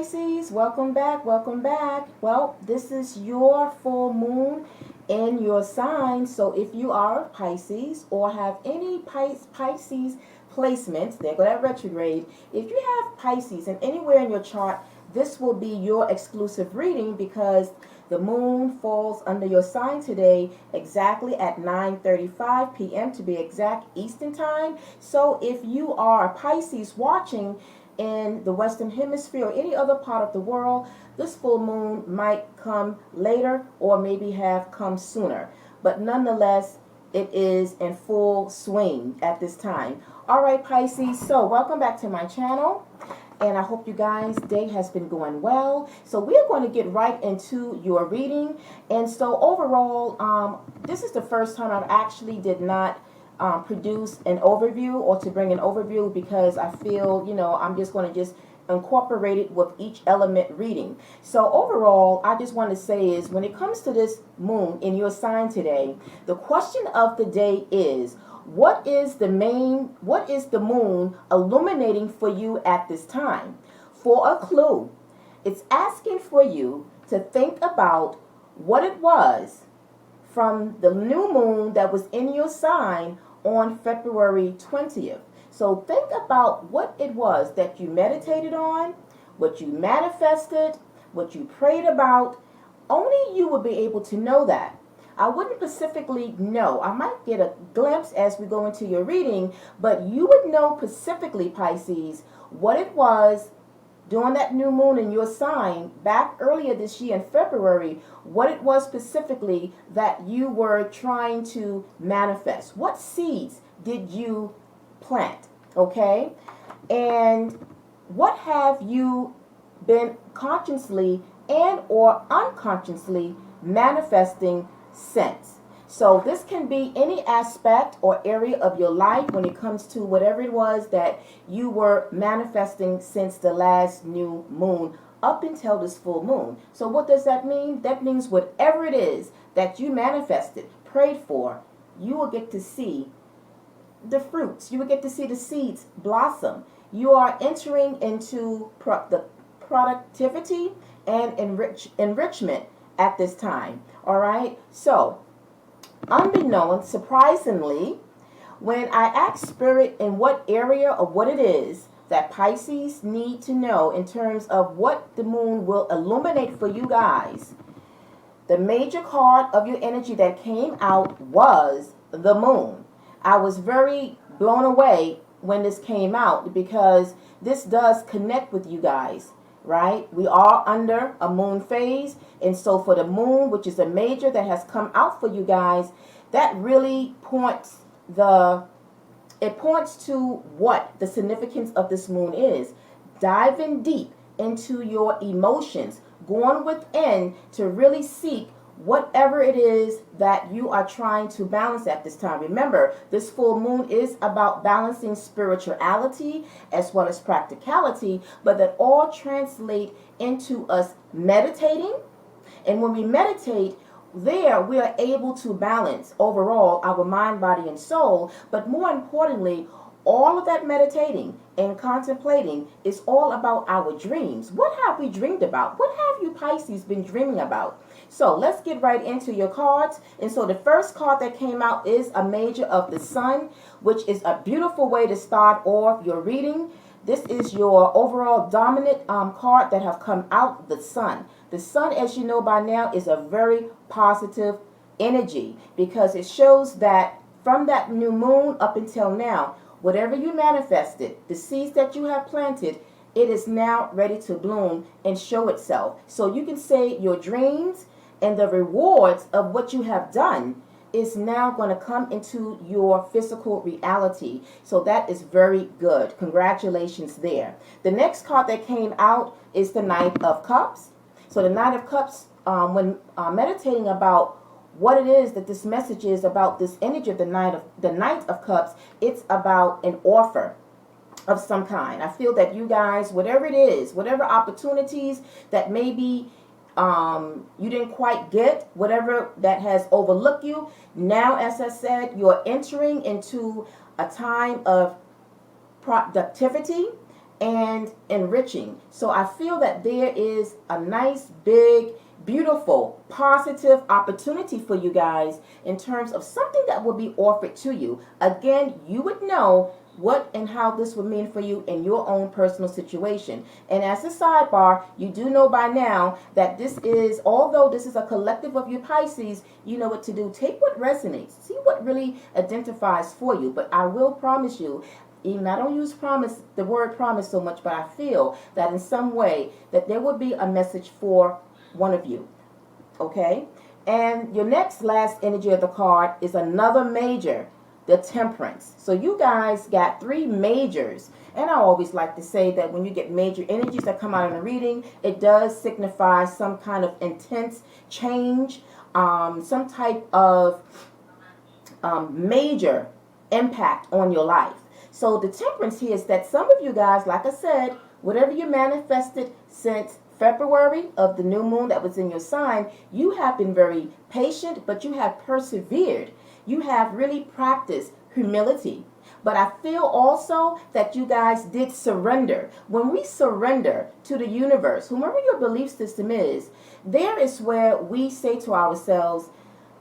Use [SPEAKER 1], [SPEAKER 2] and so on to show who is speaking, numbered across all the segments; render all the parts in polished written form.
[SPEAKER 1] Pisces, welcome back, welcome back. Well, this is your full moon in your sign. So if you are Pisces or have any Pisces placements, there go that retrograde. If you have Pisces and anywhere in your chart, this will be your exclusive reading because the moon falls under your sign today exactly at 9:35 p.m. to be exact Eastern time. So if you are a Pisces watching in the Western Hemisphere or any other part of the world, this full moon might come later or maybe have come sooner. But nonetheless, it is in full swing at this time. All right, Pisces, so welcome back to my channel. And I hope you guys' day has been going well. So we're going to get right into your reading. And so overall, this is the first time I actually did not produce an overview or to bring an overview because I feel, I'm just going to just incorporate it with each element reading. So overall, I just want to say is when it comes to this moon in your sign today, the question of the day is, what is the moon illuminating for you at this time? For a clue, it's asking for you to think about what it was from the new moon that was in your sign on February 20th. So think about what it was that you meditated on, what you manifested, what you prayed about. Only you will be able to know that. I wouldn't specifically know. I might get a glimpse as we go into your reading, but you would know specifically, Pisces, what it was during that new moon in your sign back earlier this year in February, what it was specifically that you were trying to manifest. What seeds did you plant? Okay? And what have you been consciously and or unconsciously manifesting since? So this can be any aspect or area of your life when it comes to whatever it was that you were manifesting since the last new moon up until this full moon. So what does that mean? That means whatever it is that you manifested, prayed for, you will get to see the fruits. You will get to see the seeds blossom. You are entering into the productivity and enrichment at this time. All right? So unbeknownst, surprisingly, when I asked Spirit in what area of what it is that Pisces need to know in terms of what the moon will illuminate for you guys, the major card of your energy that came out was the moon. I was very blown away when this came out because this does connect with you guys. Right? We are under a moon phase. And so for the moon, which is a major that has come out for you guys, that really points to what the significance of this moon is. Diving deep into your emotions, going within to really seek whatever it is that you are trying to balance at this time. Remember, this full moon is about balancing spirituality as well as practicality, but that all translate into us meditating. And when we meditate, there we are able to balance overall our mind, body, and soul. But more importantly, all of that meditating and contemplating is all about our dreams. What have we dreamed about? What have you Pisces been dreaming about? So let's get right into your cards. And so the first card that came out is a major of the sun, which is a beautiful way to start off your reading. This is your overall dominant card that have come out, the sun. The sun, as you know by now, is a very positive energy because it shows that from that new moon up until now, whatever you manifested, the seeds that you have planted, it is now ready to bloom and show itself. So you can say your dreams and the rewards of what you have done is now going to come into your physical reality. So that is very good. Congratulations there. The next card that came out is the Knight of Cups. So the Knight of Cups, when meditating about what it is that this message is about, this energy of the Knight of Cups, it's about an offer of some kind. I feel that you guys, whatever it is, whatever opportunities that maybe you didn't quite get, whatever that has overlooked you, now, as I said, you're entering into a time of productivity and enriching. So I feel that there is a nice, big, beautiful, positive opportunity for you guys in terms of something that will be offered to you. Again, you would know what and how this would mean for you in your own personal situation. And as a sidebar, you do know by now that this is, although this is a collective of you Pisces, you know what to do. Take what resonates. See what really identifies for you. But I will promise you, even I don't use promise, the word promise so much, but I feel that in some way that there would be a message for one of you. Okay? And your next last energy of the card is another major, the Temperance. So you guys got 3 majors. And I always like to say that when you get major energies that come out in a reading, it does signify some kind of intense change, some type of major impact on your life. So the Temperance here is that some of you guys, like I said, whatever you manifested since February of the new moon that was in your sign, you have been very patient, but you have persevered. You have really practiced humility. But I feel also that you guys did surrender. When we surrender to the universe, whomever your belief system is, there is where we say to ourselves,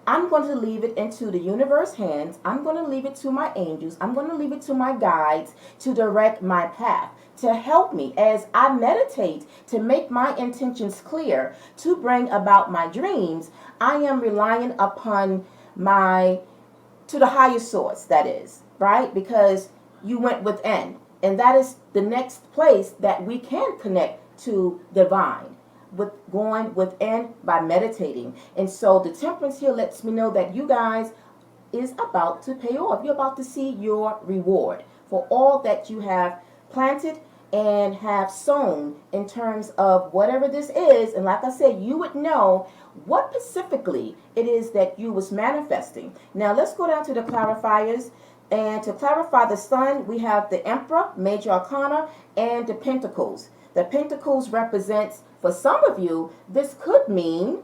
[SPEAKER 1] I'm going to leave it into the universe hands. I'm going to leave it to my angels. I'm going to leave it to my guides to direct my path, to help me as I meditate, to make my intentions clear, to bring about my dreams. I am relying upon to the highest source, that is, right? Because you went within. And that is the next place that we can connect to divine, with going within by meditating. And so the Temperance here lets me know that you guys is about to pay off. You're about to see your reward for all that you have planted and have sown in terms of whatever this is. And like I said, you would know what specifically it is that you was manifesting. Now let's go down to the clarifiers. And to clarify the Sun, we have the Emperor, Major Arcana, and the Pentacles. The Pentacles represents, for some of you, this could mean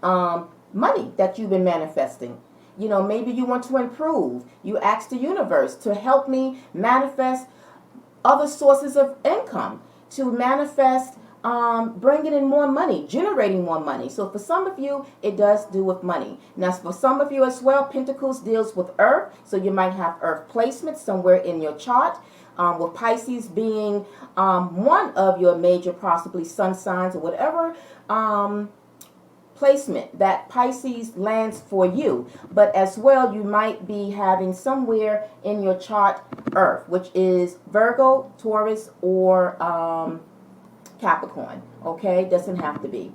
[SPEAKER 1] money that you've been manifesting. You know, maybe you want to improve. You ask the universe to help me manifest other sources of income, to manifest bringing in more money, generating more money. So for some of you, it does do with money. Now, for some of you as well, Pentacles deals with Earth. So you might have Earth placement somewhere in your chart. With Pisces being one of your major, possibly sun signs or whatever placement that Pisces lands for you. But as well, you might be having somewhere in your chart Earth, which is Virgo, Taurus, or Capricorn. Okay, doesn't have to be.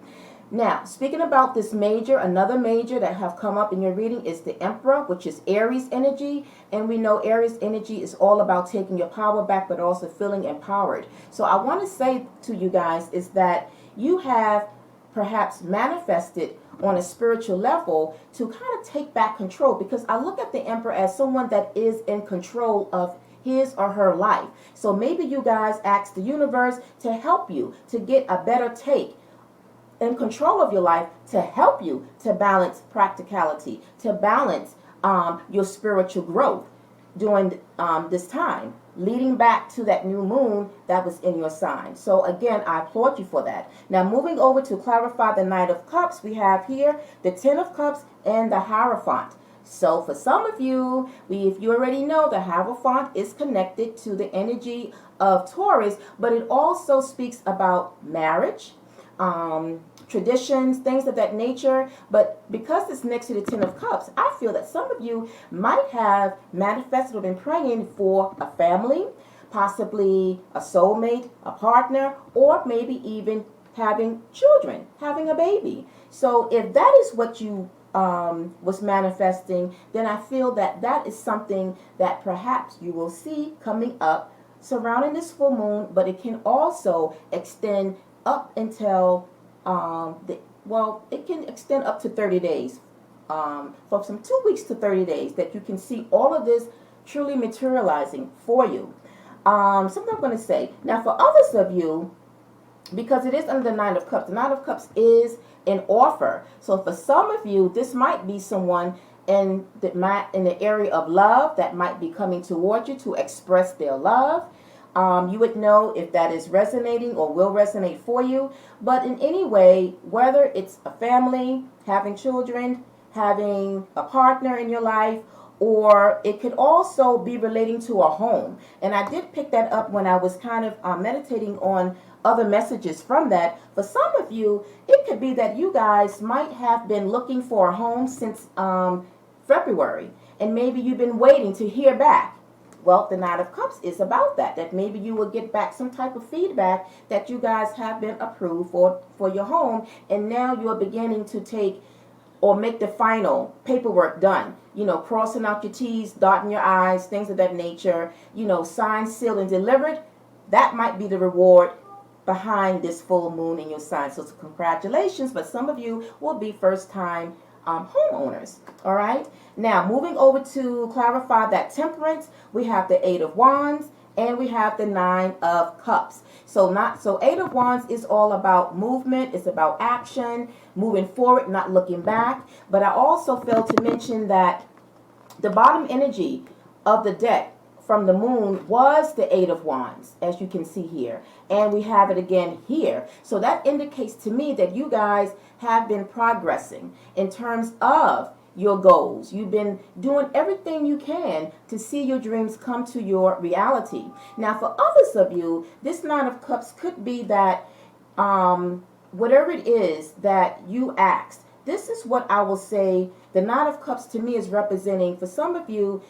[SPEAKER 1] Now, speaking about this major, another major that have come up in your reading is the Emperor, which is Aries energy. And we know Aries energy is all about taking your power back, but also feeling empowered. So I want to say to you guys is that you have perhaps manifested on a spiritual level to kind of take back control, because I look at the Emperor as someone that is in control of his or her life. So maybe you guys ask the universe to help you to get a better take in control of your life, to help you to balance practicality, to balance your spiritual growth during this time, leading back to that new moon that was in your sign. So again, I applaud you for that. Now moving over to clarify the Knight of Cups, we have here the Ten of Cups and the Hierophant. So for some of you, if you already know, the Hierophant is connected to the energy of Taurus, but it also speaks about marriage, traditions, things of that nature. But because it's next to the Ten of Cups, I feel that some of you might have manifested or been praying for a family, possibly a soulmate, a partner, or maybe even having children, having a baby. So if that is what you was manifesting, then I feel that that is something that perhaps you will see coming up surrounding this full moon, but it can also extend up until it can extend up to 30 days, from some 2 weeks to 30 days, that you can see all of this truly materializing for you. Something I'm going to say now for others of you, because it is under the Nine of Cups. The Nine of Cups is an offer. So for some of you, this might be someone in the area of love that might be coming toward you to express their love. You would know if that is resonating or will resonate for you. But in any way, whether it's a family, having children, having a partner in your life, or it could also be relating to a home. And I did pick that up when I was kind of meditating on other messages from that. For some of you, it could be that you guys might have been looking for a home since February, and maybe you've been waiting to hear back. Well, the Knight of Cups is about that, that maybe you will get back some type of feedback that you guys have been approved for your home, and now you're beginning to take or make the final paperwork done. You know, crossing out your T's, dotting your I's, things of that nature, you know, signed, sealed, and delivered. That might be the reward behind this full moon in your sign. So congratulations, but some of you will be first time homeowners. All right. Now, moving over to clarify that temperance, we have the Eight of Wands and we have the Nine of Cups. So Eight of Wands is all about movement. It's about action, moving forward, not looking back. But I also failed to mention that the bottom energy of the deck from the moon was the Eight of Wands, as you can see here. And we have it again here. So that indicates to me that you guys have been progressing in terms of your goals. You've been doing everything you can to see your dreams come to your reality. Now, for others of you, this Nine of Cups could be that whatever it is that you asked, this is what I will say. The Nine of Cups to me is representing, for some of you,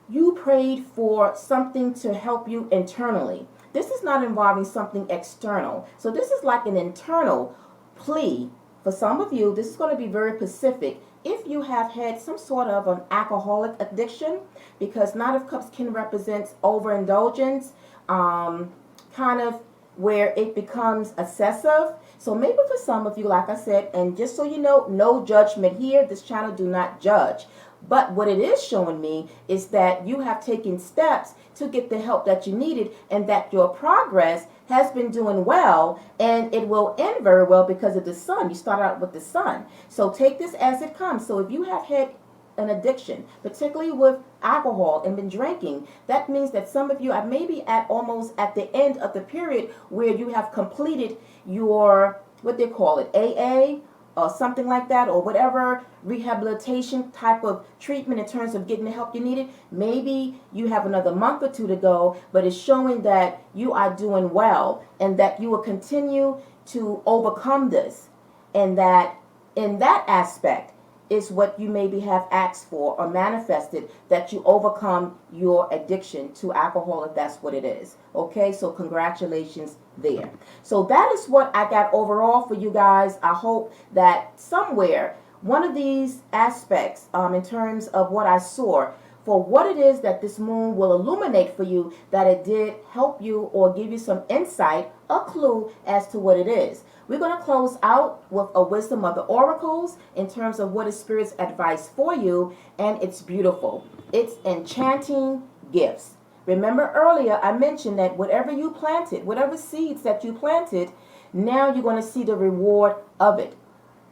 [SPEAKER 1] you prayed for something to help you internally. This is not involving something external. So this is like an internal plea. For some of you, this is going to be very specific. If you have had some sort of an alcoholic addiction, because Nine of Cups can represent overindulgence, kind of where it becomes excessive. So maybe for some of you, like I said, and just so you know, no judgment here. This channel do not judge. But what it is showing me is that you have taken steps to get the help that you needed, and that your progress has been doing well, and it will end very well because of the sun. You start out with the sun. So take this as it comes. So if you have had an addiction, particularly with alcohol, and been drinking, that means that some of you are maybe at almost at the end of the period where you have completed your, what they call it, AA, or something like that, or whatever rehabilitation type of treatment in terms of getting the help you needed. Maybe you have another month or two to go, but it's showing that you are doing well and that you will continue to overcome this, and that in that aspect is what you maybe have asked for or manifested, that you overcome your addiction to alcohol, if that's what it is. Okay, so congratulations there. So that is what I got overall for you guys. I hope that somewhere one of these aspects in terms of what I saw for what it is that this moon will illuminate for you, that it did help you or give you some insight, a clue as to what it is. We're going to close out with a wisdom of the oracles in terms of what is Spirit's advice for you, and it's beautiful. It's enchanting gifts. Remember earlier I mentioned that whatever you planted, whatever seeds that you planted, now you're going to see the reward of it.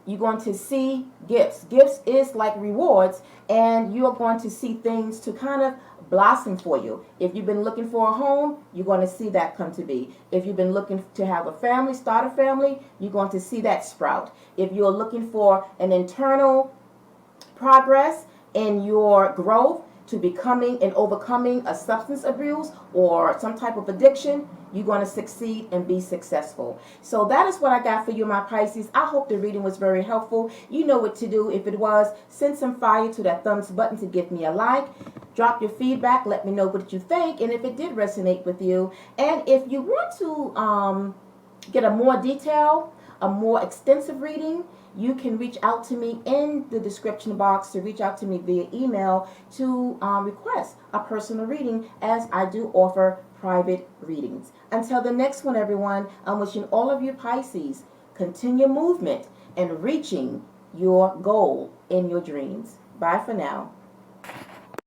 [SPEAKER 1] You're going to see gifts. Gifts is like rewards, and you're going to see things to kind of blossom for you. If you've been looking for a home, you're going to see that come to be. If you've been looking to have a family, start a family, you're going to see that sprout. If you're looking for an internal progress in your growth to becoming and overcoming a substance abuse or some type of addiction, you're going to succeed and be successful. So that is what I got for you, my Pisces. I hope the reading was very helpful. You know what to do. If it was, send some fire to that thumbs button to give me a like. Drop your feedback. Let me know what you think, and if it did resonate with you. And if you want to get a more detailed, a more extensive reading, you can reach out to me in the description box, to reach out to me via email to request a personal reading, as I do offer private readings. Until the next one, everyone, I'm wishing all of you Pisces continue movement and reaching your goal in your dreams. Bye for now.